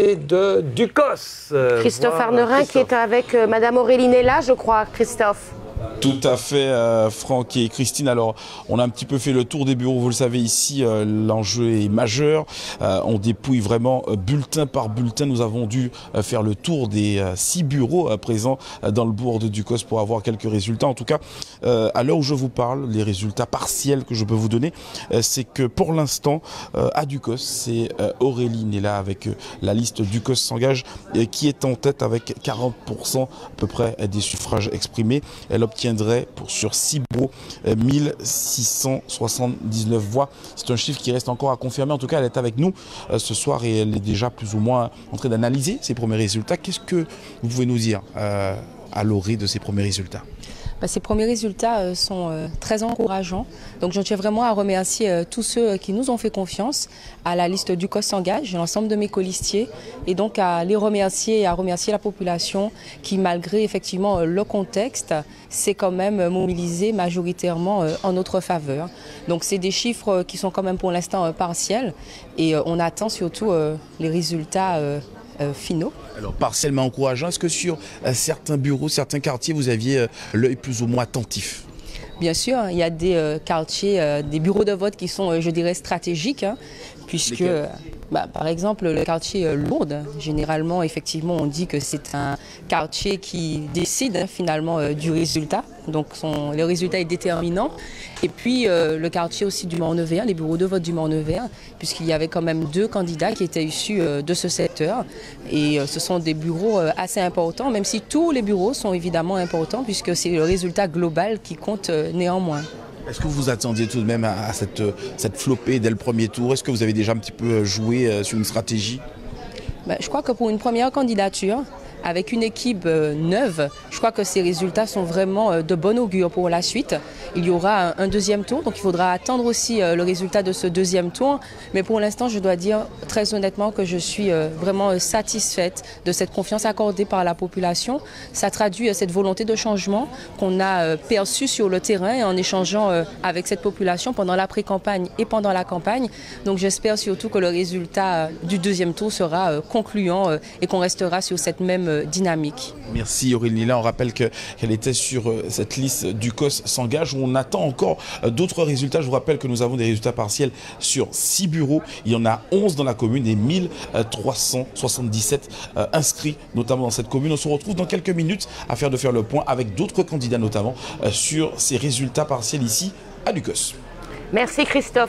côté de Ducos. Christophe Arnerin qui est avec Madame Aurélie Nella, je crois, Christophe. Tout à fait, Franck et Christine. Alors, on a un petit peu fait le tour des bureaux. Vous le savez, ici, l'enjeu est majeur. On dépouille vraiment bulletin par bulletin. Nous avons dû faire le tour des 6 bureaux présents dans le bourg de Ducos pour avoir quelques résultats. En tout cas, à l'heure où je vous parle, les résultats partiels que je peux vous donner, c'est que pour l'instant, à Ducos, c'est Aurélie Nella avec la liste Ducos s'engage qui est en tête avec 40% à peu près des suffrages exprimés. Elle obtiendrait sur 6 bureaux 1679 voix. C'est un chiffre qui reste encore à confirmer. En tout cas, elle est avec nous ce soir et elle est déjà plus ou moins en train d'analyser ses premiers résultats. Qu'est-ce que vous pouvez nous dire à l'orée de ces premiers résultats? Ces premiers résultats sont très encourageants. Donc je tiens vraiment à remercier tous ceux qui nous ont fait confiance, à la liste Ducos s'engage, l'ensemble de mes colistiers, et donc à les remercier et à remercier la population qui, malgré effectivement le contexte, s'est quand même mobilisée majoritairement en notre faveur. Donc c'est des chiffres qui sont quand même pour l'instant partiels et on attend surtout les résultats finaux. Alors, partiellement encourageant, est-ce que sur certains bureaux, certains quartiers, vous aviez l'œil plus ou moins attentif? Bien sûr, il y a des quartiers, des bureaux de vote qui sont, je dirais, stratégiques, hein, puisque, par exemple, le quartier Lourdes, généralement, effectivement, on dit que c'est un quartier qui décide finalement du résultat. Donc, le résultat est déterminant. Et puis, le quartier aussi du Morne-Vert, les bureaux de vote du Morne-Vert, puisqu'il y avait quand même 2 candidats qui étaient issus de ce secteur. Et ce sont des bureaux assez importants, même si tous les bureaux sont évidemment importants, puisque c'est le résultat global qui compte néanmoins. Est-ce que vous vous attendiez tout de même à cette flopée dès le premier tour? Est-ce que vous avez déjà un petit peu joué sur une stratégie? Je crois que pour une première candidature, avec une équipe neuve, je crois que ces résultats sont vraiment de bon augure pour la suite. Il y aura un deuxième tour, donc il faudra attendre aussi le résultat de ce deuxième tour. Mais pour l'instant, je dois dire très honnêtement que je suis vraiment satisfaite de cette confiance accordée par la population. Ça traduit cette volonté de changement qu'on a perçue sur le terrain en échangeant avec cette population pendant la pré-campagne et pendant la campagne. Donc j'espère surtout que le résultat du deuxième tour sera concluant et qu'on restera sur cette même dynamique. Merci Aurélie Nella. On rappelle qu'elle était sur cette liste Ducos s'engage où on attend encore d'autres résultats. Je vous rappelle que nous avons des résultats partiels sur 6 bureaux. Il y en a 11 dans la commune et 1377 inscrits notamment dans cette commune. On se retrouve dans quelques minutes afin de faire le point avec d'autres candidats notamment sur ces résultats partiels ici à Ducos. Merci Christophe.